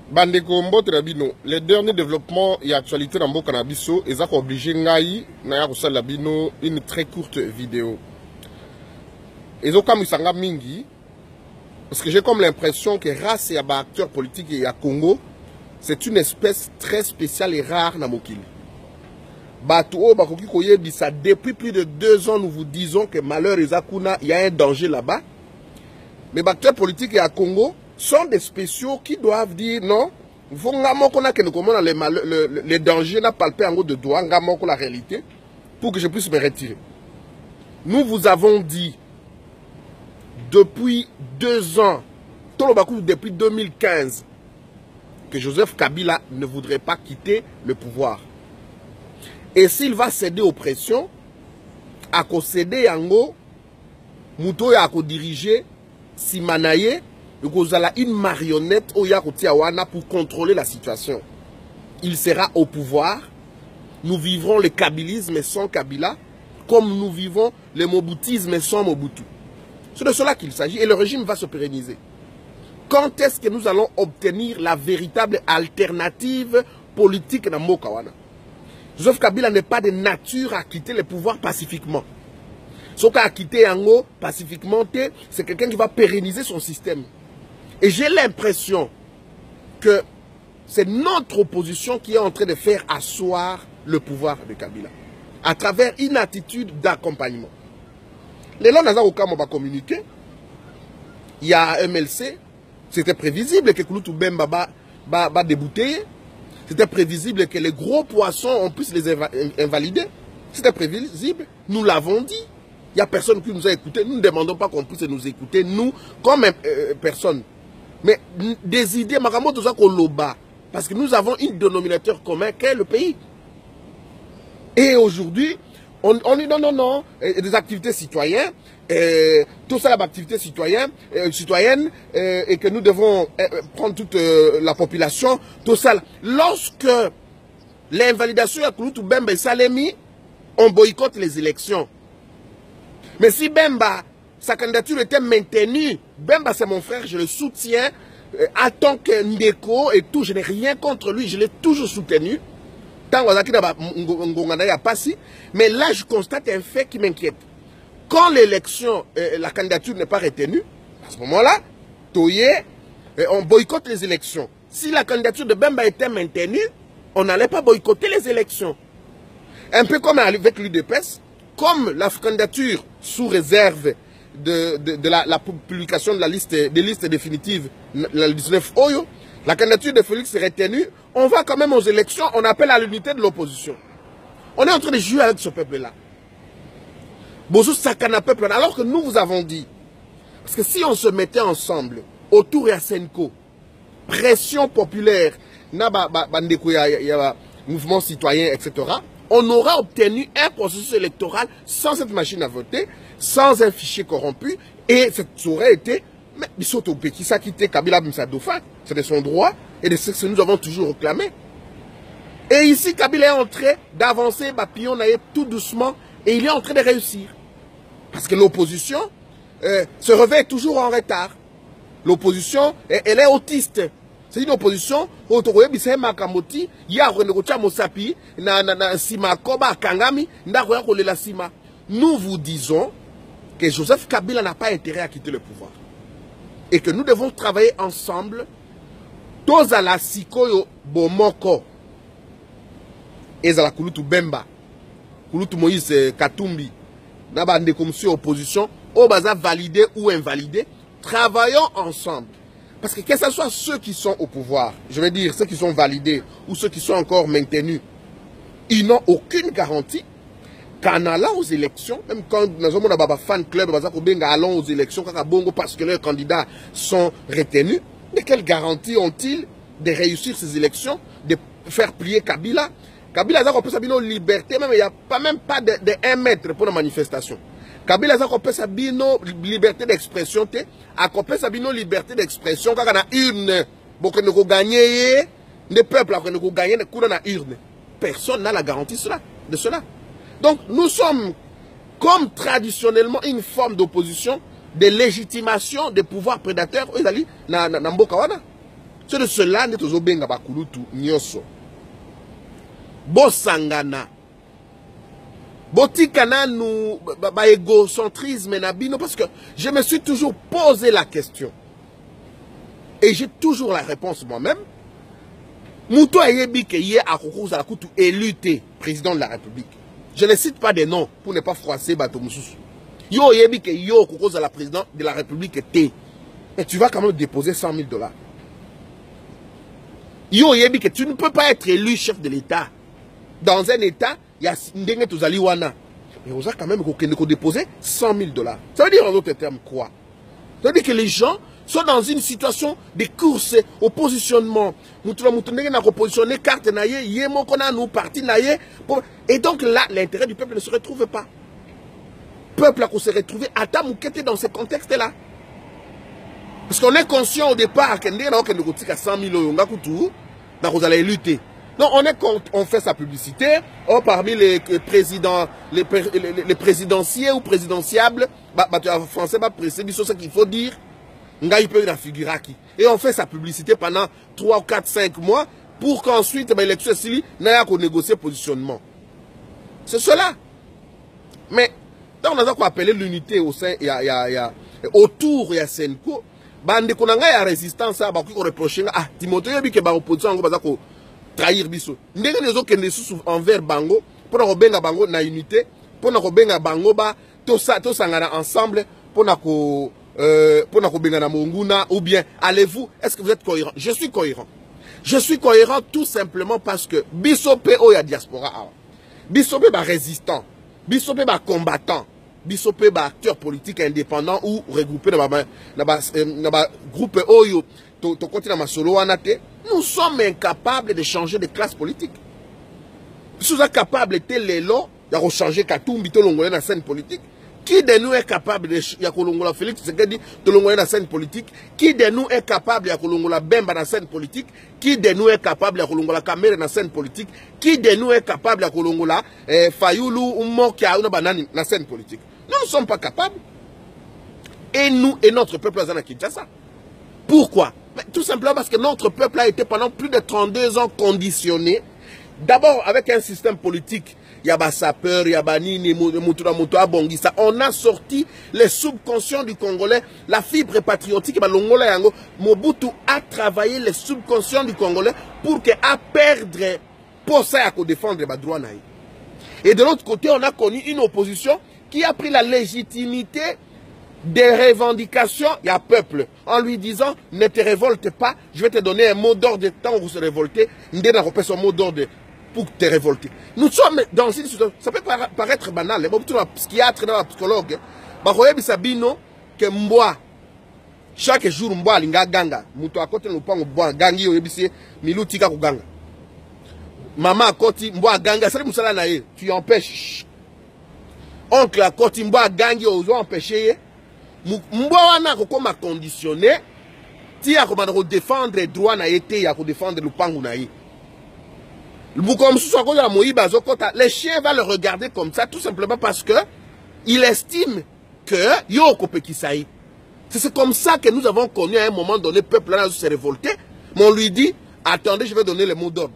Bandeko mbote na bino, les derniers développements et actualités dans Mboka na biso, ils ont obligé ngai na ya kosala bino une très courte vidéo. Ils ont comme isanga mingi parce que j'ai comme l'impression que race et acteurs politiques et à Congo, c'est une espèce très spéciale et rare na mokili. Batuo bakoki koyebisa depuis plus de 2 ans nous vous disons que malheur ezakuna, il y a un danger là-bas. Mais les acteurs politiques et à Congo sont des spéciaux qui doivent dire non. Il faut que les dangers n'a palpé en haut de doigt, la réalité, pour que je puisse me retirer. Nous vous avons dit depuis 2 ans, depuis 2015, que Joseph Kabila ne voudrait pas quitter le pouvoir. Et s'il va céder aux pressions, à céder yango, Mouto ya ko diriger Simanaye, une marionnette pour contrôler la situation. Il sera au pouvoir. Nous vivrons le kabylisme sans Kabila, comme nous vivons le moboutisme sans Mobutu. C'est de cela qu'il s'agit et le régime va se pérenniser. Quand est-ce que nous allons obtenir la véritable alternative politique dans Mokawana? Joseph Kabila n'est pas de nature à quitter le pouvoir pacifiquement. Ce qui a quitté Yango pacifiquement, c'est quelqu'un qui va pérenniser son système. Et j'ai l'impression que c'est notre opposition qui est en train de faire asseoir le pouvoir de Kabila à travers une attitude d'accompagnement. Les gens va communiquer. Il y a MLC. C'était prévisible que Kouloutou Bemba va débouter. C'était prévisible que les gros poissons, on puisse les invalider. C'était prévisible. Nous l'avons dit. Il n'y a personne qui nous a écoutés. Nous ne demandons pas qu'on puisse nous écouter. Nous, comme personne. Mais des idées, parce que nous avons un dénominateur commun qui est le pays. Et aujourd'hui, on dit non, non, non, des activités citoyennes, tout ça, l'activité citoyenne, et que nous devons prendre toute la population, tout ça. Lorsque l'invalidation à Kouloutou Bemba et Salemi, on boycotte les élections. Mais si Bemba, sa candidature était maintenue, Bemba c'est mon frère, je le soutiens, en tant que Ndeko et tout, je n'ai rien contre lui, je l'ai toujours soutenu. Mais là, je constate un fait qui m'inquiète. Quand l'élection, la candidature n'est pas retenue, à ce moment-là, on boycotte les élections. Si la candidature de Bemba était maintenue, on n'allait pas boycotter les élections. Un peu comme avec l'UDPS, comme la candidature sous réserve de la publication de la liste, des listes définitives, le 19 Oyo, la candidature de Félix est retenue, on va quand même aux élections, on appelle à l'unité de l'opposition. On est en train de jouer avec ce peuple-là. Alors que nous vous avons dit, parce que si on se mettait ensemble, autour de Senko, pression populaire, mouvement citoyen, etc., on aura obtenu un processus électoral sans cette machine à voter, sans un fichier corrompu, et ça aurait été, mais Kabila c'est de son droit, et de ce que nous avons toujours réclamé. Et ici, Kabila est en train d'avancer, tout doucement, et il est en train de réussir. Parce que l'opposition se réveille toujours en retard. L'opposition, elle est autiste. C'est une opposition, nous vous disons que Joseph Kabila n'a pas intérêt à quitter le pouvoir. Et que nous devons travailler ensemble. Tozala Sikoyo Bomoko. Ezala Kouloutou Bemba. Kouloutou Moïse Katumbi. Nabande comme si opposition. Obaza validé ou invalidé. Travaillons ensemble. Parce que ce soit ceux qui sont au pouvoir, je veux dire ceux qui sont validés ou ceux qui sont encore maintenus, ils n'ont aucune garantie qu'en allant aux élections, même quand nous avons un fan club, allons aux élections parce que leurs candidats sont retenus, mais quelle garantie ont-ils de réussir ces élections, de faire plier Kabila? Kabila a une liberté, même il n'y a même pas de 1 mètre pour la manifestation. Kabila a sa liberté d'expression, a sa liberté d'expression quand on a urne, pour que nous gagnions, les peuples après nous gagner, nous avons urne. Personne n'a la garantie de cela. Donc nous sommes, comme traditionnellement, une forme d'opposition, de légitimation des pouvoirs prédateurs. c'est de cela que nous benga bakulutu nyoso bosangana botikana nous ba égocentrisme na bino, parce que je me suis toujours posé la question et j'ai toujours la réponse moi-même. Mouto ayebi ke yé akoko za kutu élu président de la République. Je ne cite pas des noms pour ne pas froisser bato mususu. Yo yebi ke yo akoko za la président de la République té. Et tu vas quand même déposer $100 000. Yo yebi que tu ne peux pas être élu chef de l'État. Dans un État, il y a ndenge tozali wana. Mais on a quand même déposer $100 000. Ça veut dire en d'autres termes quoi? Ça veut dire que les gens sont dans une situation de course au positionnement. Et donc là, l'intérêt du peuple ne se retrouve pas. Le peuple a se retrouver à Tamoukete dans ce contexte-là. Parce qu'on est conscient au départ que nous avons 100 000 euros, lutter. Non, on fait sa publicité. Oh, parmi les présidents, les présidentiels ou présidentiables, français, c'est ce qu'il faut dire. Et on fait sa publicité pendant 3, 4, 5 mois pour qu'ensuite, l'élection n'ait qu'à négocier positionnement. C'est cela. Mais, on a quoi appeler l'unité au sein, autour, il y a Senko. Bande konanga ya résistance ba ko reprocher ah Timothée yebi ke ba opposition ngo baza ko trahir biso ndenge les autres kende sous envers bango pour na benga bango na unité pour na benga bango ba to sangana ensemble pour na ko benga na monguna, ou bien allez-vous, est-ce que vous êtes cohérent? Je suis cohérent. Je suis cohérent tout simplement parce que biso pe o ya diaspora biso pe ba résistant, biso pe ba combattant, bisope ba acteur politique indépendant ou regroupé dans ba groupe oyo to continue ma solo wanate. Nous sommes incapables de changer de classe politique. Nous sommes incapables de l'élo de changer Katumbi to longolé dans la scène politique. Qui de nous est capable de Yakolongola Félix Tshisekedi de longolé dans la scène politique? Qui de nous est capable de Yakolongola Bemba dans la scène politique? Qui de nous est capable de Yakolongola Kamere dans la scène politique? Qui de nous est capable de Yakolongola Fayoulou ou Mokia ou Banani dans la scène politique? Nous ne sommes pas capables. Et nous et notre peuple à Kinshasa. Pourquoi? Mais tout simplement parce que notre peuple a été pendant plus de 32 ans conditionné. D'abord avec un système politique. Yaba sapeur, yaba nini, moutoura moutoura bongisa. On a sorti les subconscients du Congolais, la fibre patriotique. Mobutu a travaillé les subconscients du Congolais pour que à perdre, pour ça, à défendre les droits. Et de l'autre côté, on a connu une opposition qui a pris la légitimité des revendications, il y a peuple, en lui disant, ne te révolte pas, je vais te donner un mot d'ordre de temps où vous se révoltez, Ndena repère son mot d'ordre pour te révolter. Nous sommes dans une situation, ça peut paraître banal, mais un psychiatre, un psychologue, Sabino, que Mboa, chaque jour Mboa, linga ganga, Mouto à côté, nous pas Mboa, gangi, yebisi, milutika ganga. Maman à côté, Mboa ganga, c'est le moussala naïe, tu empêches. Oncle à côté, Mboa gangi, aux empêcher. Mboa wana kokoma conditionné, ti a comment défendre les droits na été, ya ko défendre le pangu na yi. Les chiens vont le regarder comme ça, tout simplement parce que il estime que Yoko Pekisaï. C'est comme ça que nous avons connu à un moment donné, le peuple là s'est révolté, mais on lui dit, attendez, je vais donner le mot d'ordre.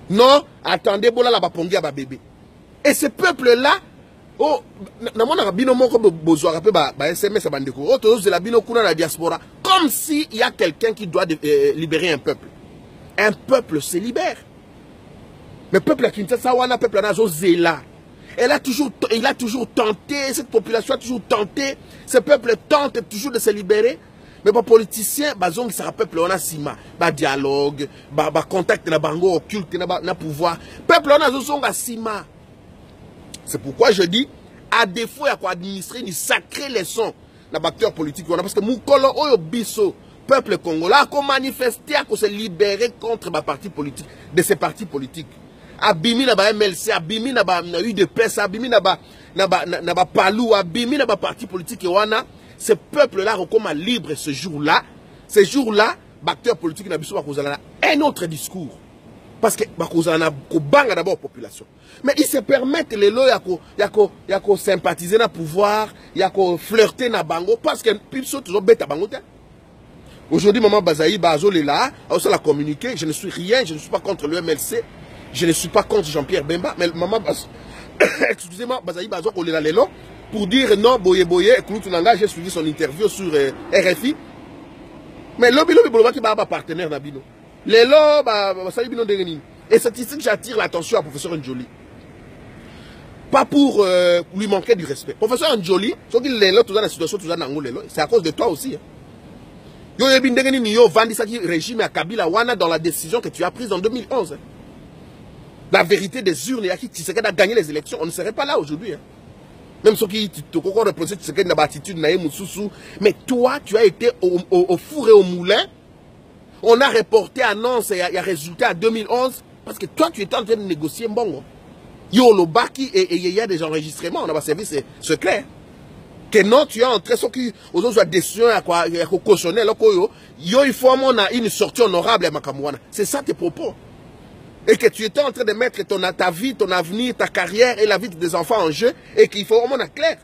Non, attendez, bola la bapongi à ba bébé. Et ce peuple-là, oh, comme s'il y a quelqu'un qui doit libérer un peuple. Un peuple se libère. Mais le peuple à Kinshasa, le peuple à Zéla. Il a toujours tenté, cette population a toujours tenté, ce peuple tente toujours de se libérer. Mais les politiciens, ils se rappellent on a sima, dialogue, contact na bango occulte na pouvoir. Peuple on a zonga sima. C'est pourquoi je dis, à défaut, il y a administrer une sacrée leçon dans l'acteur politique. Parce que Moukolo Oyo Bisso, peuple congolais, a manifesté à se libérer contre les partis politiques, de ces partis politiques. Abimi na ba MLC, Abimi na ba UDPS, Abimi na ba Palou, Abimi na ba parti politique et wana, ce peuple-là recommande libre ce jour-là. Ce jour-là, l'acteur politique na biso ba un autre discours. Parce que bakuzana ko banga d'abord population. Mais ils se permettent les lois yako sympathiser na pouvoir, yako flirter na bango parce que piso toujours bête à bango. Aujourd'hui, Maman Bazaï, Bazo est là, on l'a communiqué, je ne suis rien, je ne suis pas contre le MLC, je ne suis pas contre Jean-Pierre Bemba, mais Maman Bazaï, excusez-moi, Bazaï Bazo, on est là, l'élan, pour dire non, Boye Boye, Kouloutounanga, j'ai suivi son interview sur RFI, mais l'obi Boloba qui va avoir partenaire Nabino. L'élan, Bazaï Bino Dengeni. Et c'est ici que j'attire l'attention à professeur Njoli. Pas pour lui manquer du respect. Professeur Njoli, c'est à cause de toi aussi. Hein. Yo yebindengeni ni yo vandisaki régime à Kabila Wana dans la décision que tu as prise en 2011. La vérité des urnes, Yaki Tshisekedi a gagné les élections, on ne serait pas là aujourd'hui. Hein. Même ceux qui te reprochent Tshisekedi n'a pas attitude naïe moussoussou, mais toi tu as été au four et au moulin. On a reporté annonce et il y a résultat en 2011 parce que toi tu étais en train de négocier mbongo. Yo le baki et il y a des enregistrements, on a pas servi secret. Que non, tu es entré, ceux qui aux autres décisions à quoi cautionner, yo il faut une sortie honorable à Makamouana. C'est ça tes propos. Et que tu étais en train de mettre ta vie, ton avenir, ta carrière et la vie des enfants en jeu et qu'il faut vraiment être clair.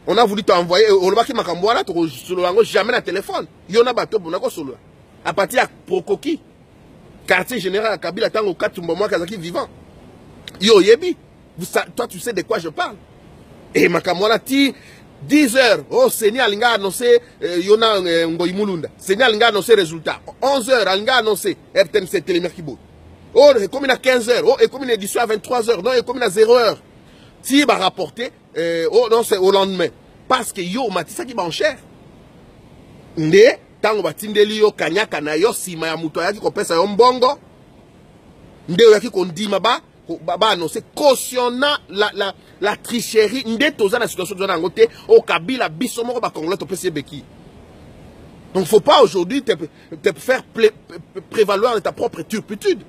On a voulu t'envoyer au Lobaki Makamouana, tu n'as jamais un téléphone. Yo na bateau pour n'avoir solo. À partir de Prokoki, quartier général à Kabila, Tango Katumbomo Kazaki vivant. Yo Yebi, toi tu sais de quoi je parle. Et Makamouana ti 10 heures, oh Seigneur Alinga a annoncé Yona Ngoimulunda. Seigneur Alinga a annoncé résultat. 11 heures, Alinga a annoncé RTNC Télémerkibo. Oh, et comme il a 15 heures, oh, et comme une édition à 23 heures, non, et comme il a 0 heure. Si il va rapporter, oh non, c'est au lendemain. Parce que yo, Matissa qui va en cher. Nde, tango batindeli yo kanyaka na yo, si maya muto yaki ko pesa yo mbongo. Nde yo yaki kondima ba annoncé cautionnant la tricherie nde toza na situation de ngote au Kabila biso moko ba congolais to pesi beki. Donc faut pas aujourd'hui te faire prévaloir de ta propre turpitude.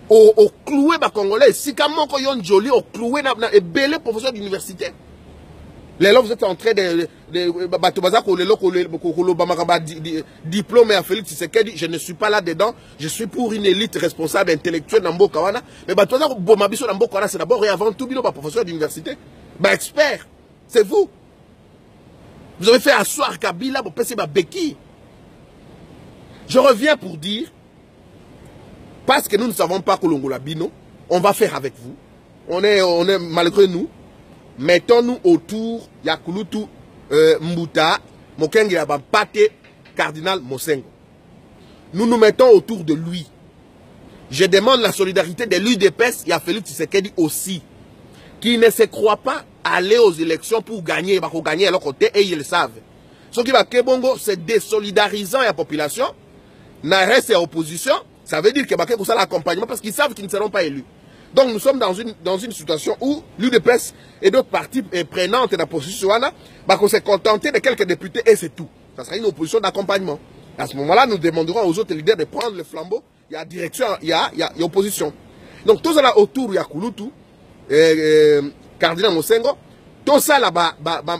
Au cloué ba congolais si comme moko yon joli au cloué na belé professeur d'université. Les là vous êtes en train de diplôme à Félix Tshisekedi, je ne suis pas là dedans, je suis pour une élite responsable intellectuelle dans Mbokawana, mais c'est d'abord et avant tout professeur d'université, expert, c'est vous. Vous avez fait asseoir Kabila pour passer Beki. Je reviens pour dire, parce que nous ne savons pas Kolongola Bino, on va faire avec vous, on est malgré nous. Mettons-nous autour Yakulutu Mbuta, Mokenge Yabapate, Cardinal Mosengo. Nous nous mettons autour de lui. Je demande la solidarité de l'UDPS et à Félix Tshisekedi aussi, qui ne se croient pas aller aux élections pour gagner, gagner à leur côté et ils le savent. Ce qui va Kebongo, c'est désolidarisant la population, n'a reste à opposition, ça veut dire que Baké ça l'accompagnement parce qu'ils savent qu'ils ne seront pas élus. Donc nous sommes dans une situation où l'UDPS et d'autres partis prenantes de la position, qu'on s'est contenté de quelques députés et c'est tout. Ça sera une opposition d'accompagnement. À ce moment-là, nous demanderons aux autres leaders de prendre le flambeau. Il y a direction, il y a opposition. Donc tout ça là autour, il y a Kouloutou, Cardinal Mosengo, tout ça là,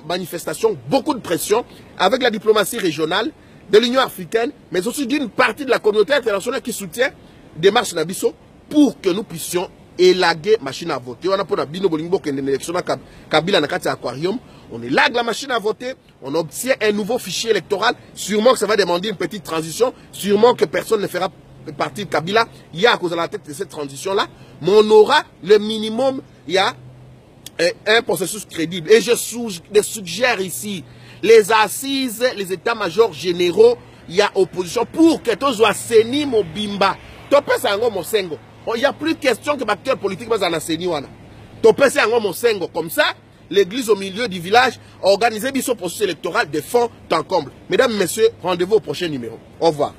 manifestation, beaucoup de pression avec la diplomatie régionale de l'Union africaine, mais aussi d'une partie de la communauté internationale qui soutient des marches Nabiso pour que nous puissions élaguer machine à voter. On a pour Bino Bolingbo qui est une élection à Kabila Nakati Aquarium. On élague la machine à voter. On obtient un nouveau fichier électoral. Sûrement que ça va demander une petite transition. Sûrement que personne ne fera partie de Kabila. Il y a à cause de la tête de cette transition-là. Mais on aura le minimum. Il y a un processus crédible. Et je suggère ici les assises, les états-majors généraux. Il y a opposition pour que tous soient seni mobimba. Topé sango mosengo. Il n'y a plus de question que l'acteur politique va en enseigner. Topé sango mosengo. Comme ça, l'église au milieu du village a organisé son processus électoral de fond en comble. Mesdames, messieurs, rendez-vous au prochain numéro. Au revoir.